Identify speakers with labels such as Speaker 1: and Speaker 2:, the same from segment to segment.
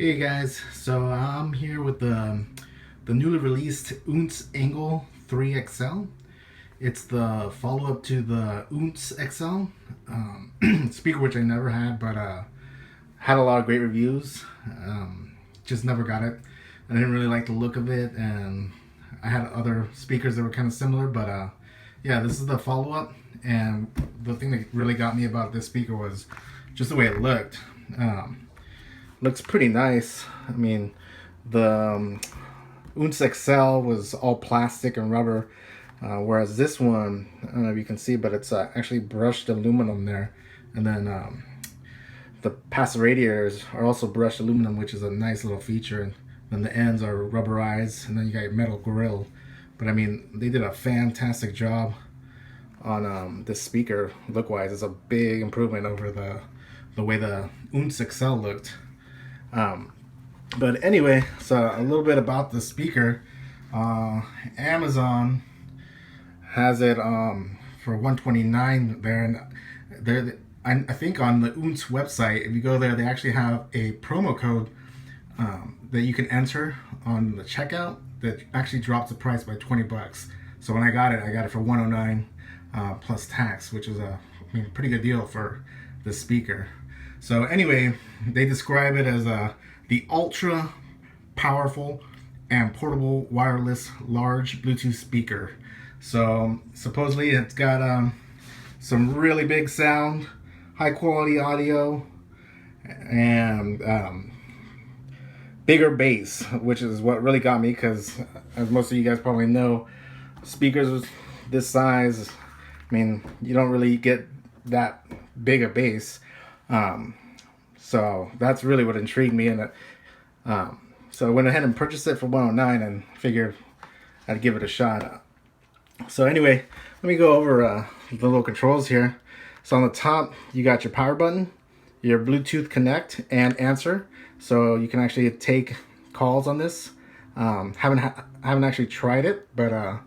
Speaker 1: Hey guys, so I'm here with the newly released Oontz Angle 3XL. It's the follow-up to the Oontz XL speaker, which I never had, but had a lot of great reviews. Just never got it. I didn't really like the look of it, and I had other speakers that were kind of similar, but yeah, this is the follow-up. And the thing that really got me about this speaker was just the way it looked. Looks pretty nice. I mean, the Oontz XL was all plastic and rubber, whereas this one, I don't know if you can see, but it's actually brushed aluminum there. And then the passive radiators are also brushed aluminum, which is a nice little feature. And then the ends are rubberized, and then you got your metal grill. But I mean, they did a fantastic job on this speaker look-wise. It's a big improvement over the way the Oontz XL looked. But anyway, so a little bit about the speaker. Amazon has it for $129 there, and I think on the Oontz website, if you go there, they actually have a promo code that you can enter on the checkout that actually drops the price by 20 bucks. So when I got it for $109 plus tax, which is a pretty good deal for this speaker. So anyway, they describe it as the ultra powerful and portable wireless large Bluetooth speaker. So supposedly it's got some really big sound, high quality audio, and bigger bass, which is what really got me, because as most of you guys probably know, speakers this size, I mean, you don't really get that big a bass. So that's really what intrigued me in it. So I went ahead and purchased it for $109 and figured I'd give it a shot. So anyway, let me go over the little controls here. So on the top, you got your power button, your Bluetooth connect and answer. So you can actually take calls on this. Haven't actually tried it, but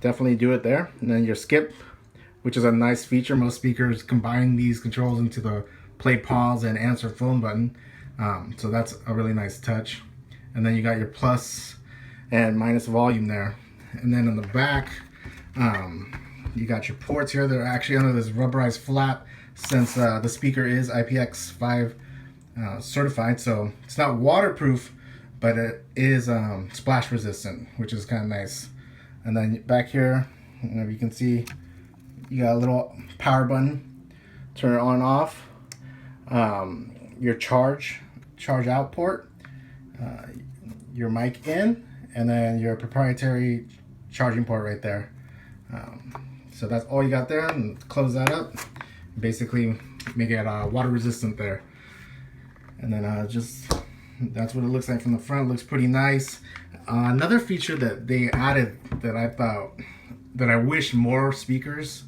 Speaker 1: definitely do it there. And then your skip, which is a nice feature. Most speakers combine these controls into the play, pause, and answer phone button. So that's a really nice touch. And then you got your plus and minus volume there. And then in the back, you got your ports here. They're actually under this rubberized flap, since the speaker is IPX5 certified. So it's not waterproof, but it is splash resistant, which is kind of nice. And then back here, if you can see, you got a little power button, turn it on and off. Your charge out port, your mic in, and then your proprietary charging port right there. So that's all you got there, and close that up. Basically make it water resistant there. And then just that's what it looks like from the front. Looks pretty nice. Another feature that they added that I thought that I wish more speakers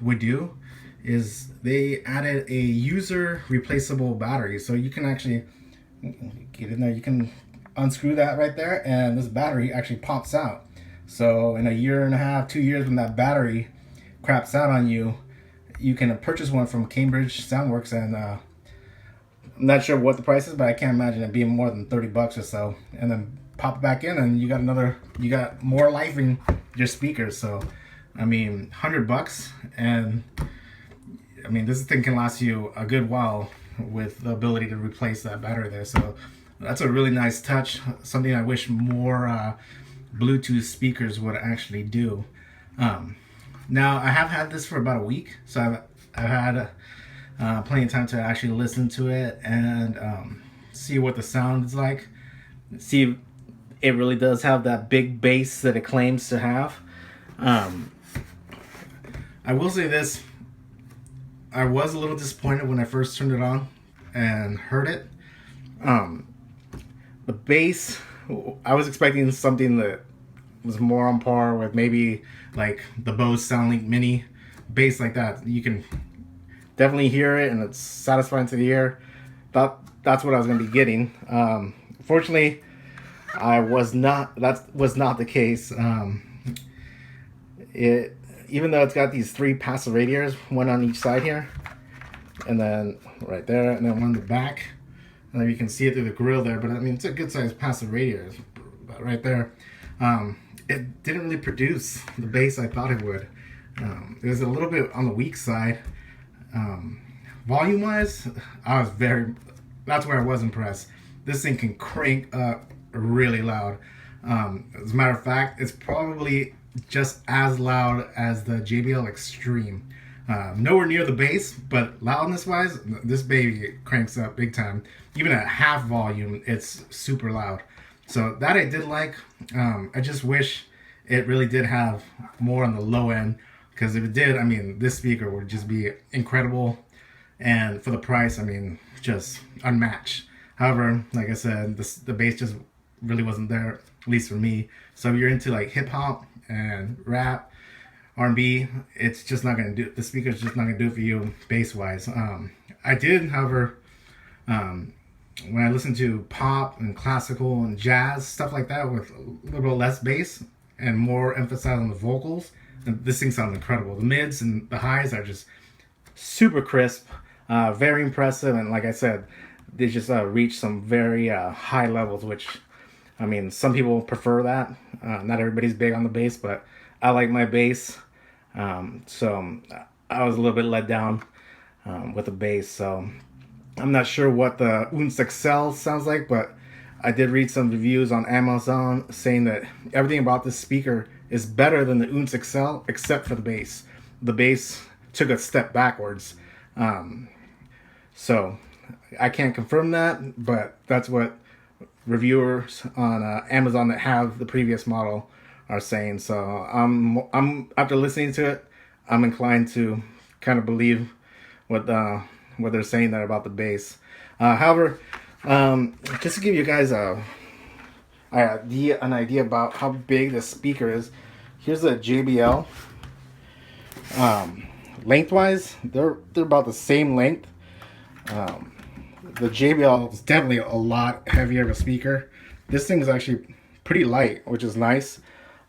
Speaker 1: would do is they added a user replaceable battery. So you can actually get in there, you can unscrew that right there, and this battery actually pops out. So in a year and a half, 2 years, when that battery craps out on you, you can purchase one from Cambridge Soundworks, and I'm not sure what the price is, but I can't imagine it being more than 30 bucks or so. And then pop it back in, and you got more life in your speakers. So I mean, 100 bucks, and I mean, this thing can last you a good while with the ability to replace that battery there. So that's a really nice touch, something I wish more Bluetooth speakers would actually do. Now, I have had this for about a week, so I've had plenty of time to actually listen to it and see what the sound is like. See if it really does have that big bass that it claims to have. I will say this, I was a little disappointed when I first turned it on and heard it. The bass, I was expecting something that was more on par with maybe like the Bose SoundLink Mini bass, like that. You can definitely hear it, and it's satisfying to the ear. That's what I was going to be getting. Fortunately, that was not the case. Even though it's got these 3 passive radiators, one on each side here, and then right there, and then one in the back. You can see it through the grill there, but I mean, it's a good sized passive radiator right there. It didn't really produce the bass I thought it would. It was a little bit on the weak side. Volume wise, that's where I was impressed. This thing can crank up really loud. As a matter of fact, it's probably just as loud as the JBL Extreme. Nowhere near the bass, but loudness wise, this baby cranks up big time. Even at half volume, it's super loud. So that I did like. I just wish it really did have more on the low end, because if it did, I mean, this speaker would just be incredible. And for the price, I mean, just unmatched. However, like I said, the bass just really wasn't there, at least for me. So if you're into like hip hop and rap, R&B, it's just not gonna do. The speaker's just not gonna do it for you bass wise. I did, however, when I listen to pop and classical and jazz stuff like that with a little less bass and more emphasis on the vocals, this thing sounds incredible. The mids and the highs are just super crisp, very impressive, and like I said, they just reach some very high levels, which, I mean, some people prefer that. Not everybody's big on the bass, but I like my bass. So I was a little bit let down with the bass. So I'm not sure what the Oontz XL sounds like, but I did read some reviews on Amazon saying that everything about this speaker is better than the Oontz XL except for the bass. The bass took a step backwards. So I can't confirm that, but that's what reviewers on Amazon that have the previous model are saying. So I'm after listening to it, I'm inclined to kind of believe what they're saying there about the bass. However, just to give you guys an idea about how big the speaker is, here's a JBL. Lengthwise, they're about the same length. The JBL is definitely a lot heavier of a speaker. This thing is actually pretty light, which is nice.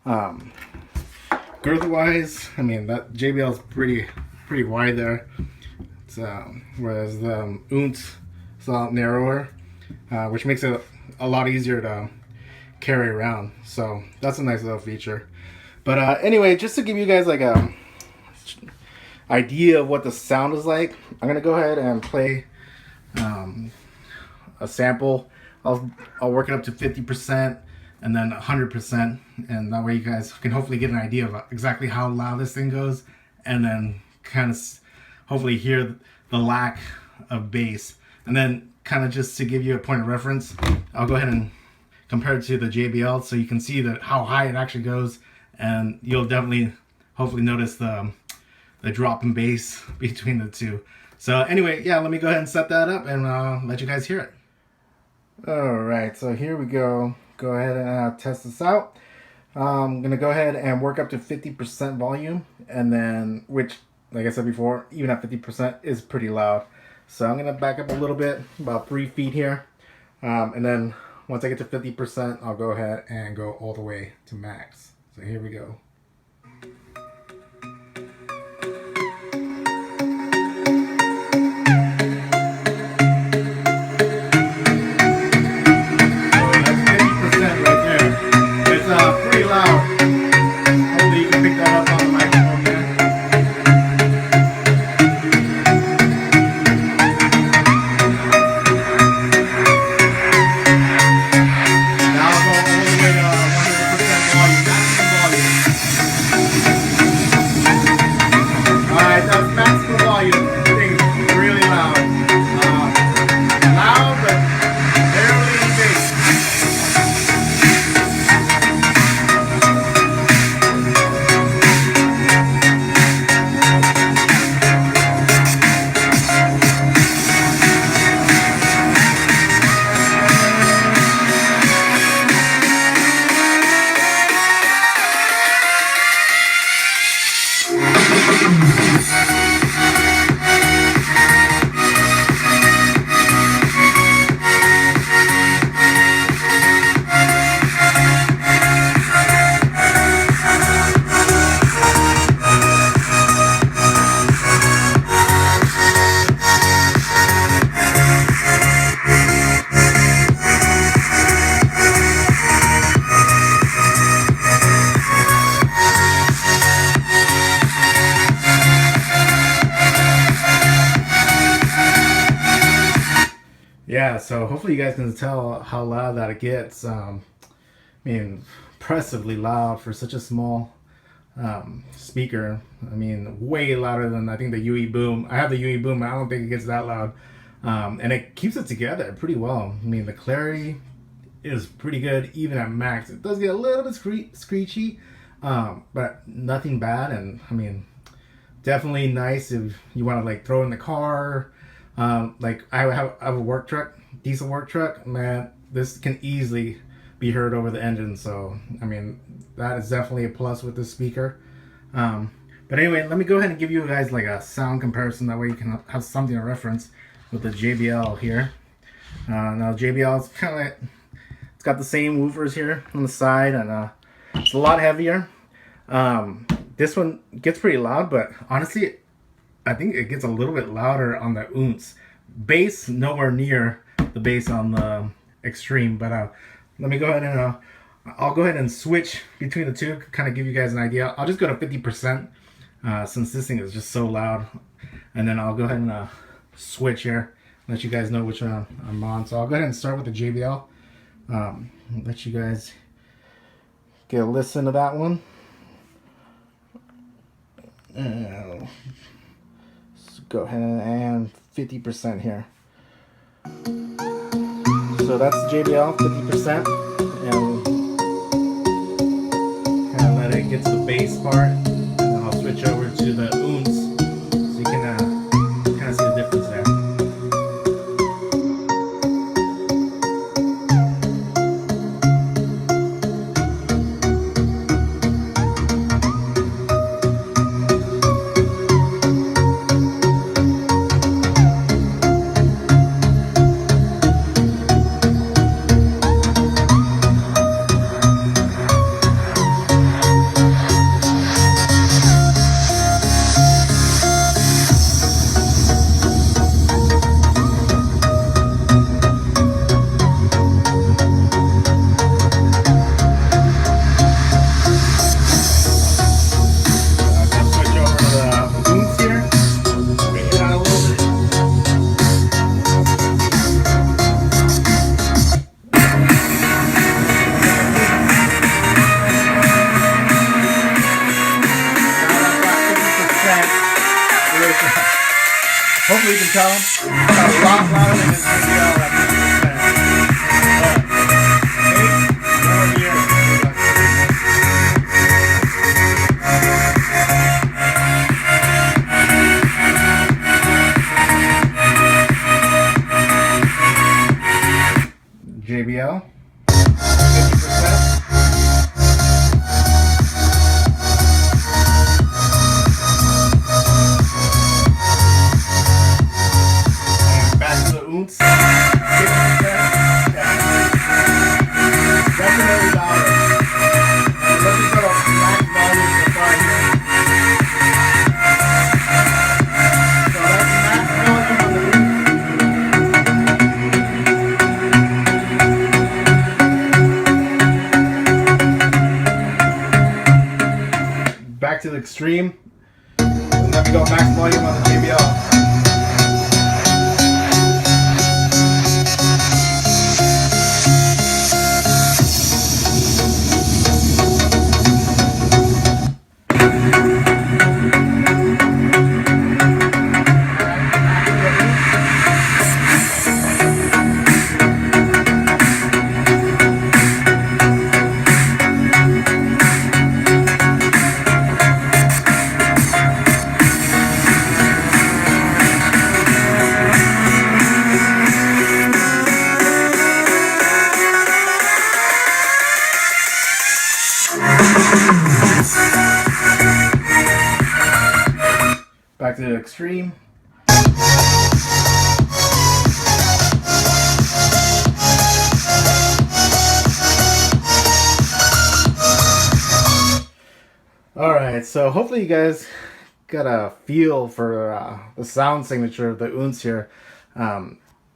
Speaker 1: Girth wise, I mean, that JBL is pretty wide there. It's, whereas the Oontz is a lot narrower, which makes it a lot easier to carry around. So that's a nice little feature. But anyway, just to give you guys like a idea of what the sound is like, I'm gonna go ahead and play a sample. I'll work it up to 50% and then 100%, and that way you guys can hopefully get an idea of exactly how loud this thing goes, and then kind of hopefully hear the lack of bass. And then kind of just to give you a point of reference, I'll go ahead and compare it to the JBL so you can see that how high it actually goes, and you'll definitely hopefully notice the drop in bass between the two. So anyway, yeah, let me go ahead and set that up and let you guys hear it. Alright, so here we go. Go ahead and test this out. I'm going to go ahead and work up to 50% volume, and then, which, like I said before, even at 50% is pretty loud. So I'm going to back up a little bit, about 3 feet here, and then once I get to 50%, I'll go ahead and go all the way to max. So here we go. Yeah, so hopefully you guys can tell how loud that it gets. I mean, impressively loud for such a small speaker. I mean, way louder than I think the UE Boom. I have the UE Boom. I don't think it gets that loud, and it keeps it together pretty well. I mean, the clarity is pretty good even at max. It does get a little bit screechy, but nothing bad. And I mean, definitely nice if you want to like throw in the car. Like I have a work truck, diesel work truck. Man, this can easily be heard over the engine. So I mean, that is definitely a plus with this speaker. But anyway, let me go ahead and give you guys like a sound comparison. That way you can have something to reference with the JBL here. Now JBL is kind of like, it's got the same woofers here on the side, and it's a lot heavier. This one gets pretty loud, but honestly, I think it gets a little bit louder on the Oontz. Bass nowhere near the bass on the Extreme, but let me go ahead and I'll go ahead and switch between the two, kind of give you guys an idea. I'll just go to 50% since this thing is just so loud, and then I'll go ahead and switch here, let you guys know which one I'm on. So I'll go ahead and start with the JBL. Let you guys get a listen to that one. Let's go ahead and 50% here. So that's the JBL, 50%, and kind of let it get to the bass part, and then I'll switch over to the Oontz, so you can kind of see the difference there. Hopefully you can tell it's a lot louder than this JBL at 50%. JBL, 50%. Oontz, 50%. Definitely louder. Let me go to max volume so far here. So that's max volume on the Oontz. Back to the Extreme. And then we go max volume on the JBL. Back to the Extreme. Alright, so hopefully you guys got a feel for the sound signature of the Oontz here.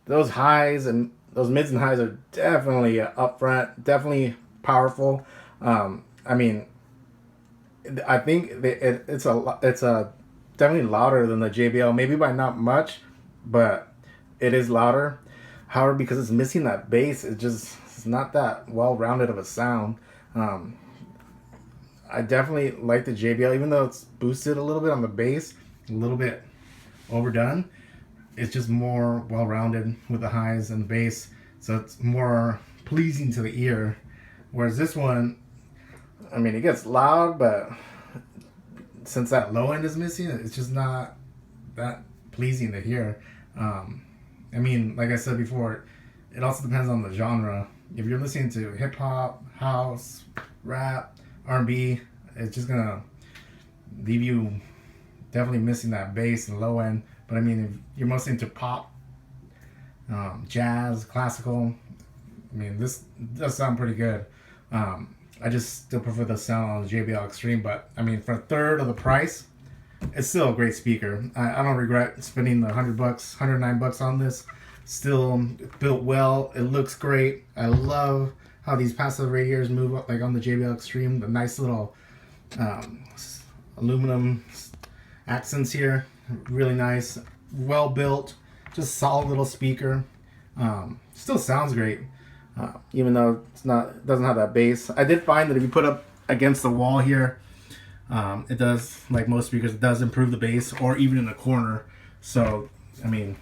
Speaker 1: Those highs and those mids and highs are definitely up front, definitely powerful. I mean, I think it's definitely louder than the JBL, maybe by not much, but it is louder. However, because it's missing that bass, it's not that well-rounded of a sound. I definitely like the JBL, even though it's boosted a little bit on the bass, a little bit overdone. It's just more well-rounded with the highs and the bass, so it's more pleasing to the ear. Whereas this one, I mean, it gets loud, but since that low end is missing, it's just not that pleasing to hear. I mean, like I said before, it also depends on the genre. If you're listening to hip hop, house, rap, R&B, it's just gonna leave you definitely missing that bass and low end. But I mean, if you're mostly into pop, jazz, classical, I mean, this does sound pretty good. I just still prefer the sound on the JBL Extreme, but I mean, for a third of the price, it's still a great speaker. I don't regret spending the $100, $109 on this. Still built well. It looks great. I love how these passive radiators move up, like on the JBL Extreme. The nice little aluminum accents here. Really nice. Well built. Just solid little speaker. Still sounds great. Even though it doesn't have that bass. I did find that if you put up against the wall here, it does, like most speakers, it does improve the bass, or even in the corner. So, I mean,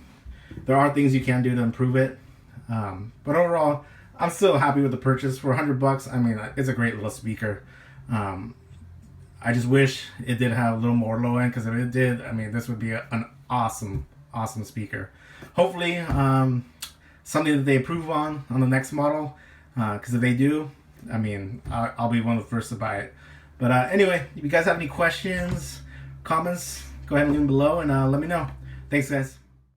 Speaker 1: there are things you can do to improve it. But overall, I'm still happy with the purchase. For $100, I mean, it's a great little speaker. I just wish it did have a little more low end, because if it did, I mean, this would be an awesome speaker. Hopefully, something that they improve on the next model, because if they do, I mean, I'll be one of the first to buy it. But anyway, if you guys have any questions, comments, go ahead and leave them below and let me know. Thanks, guys.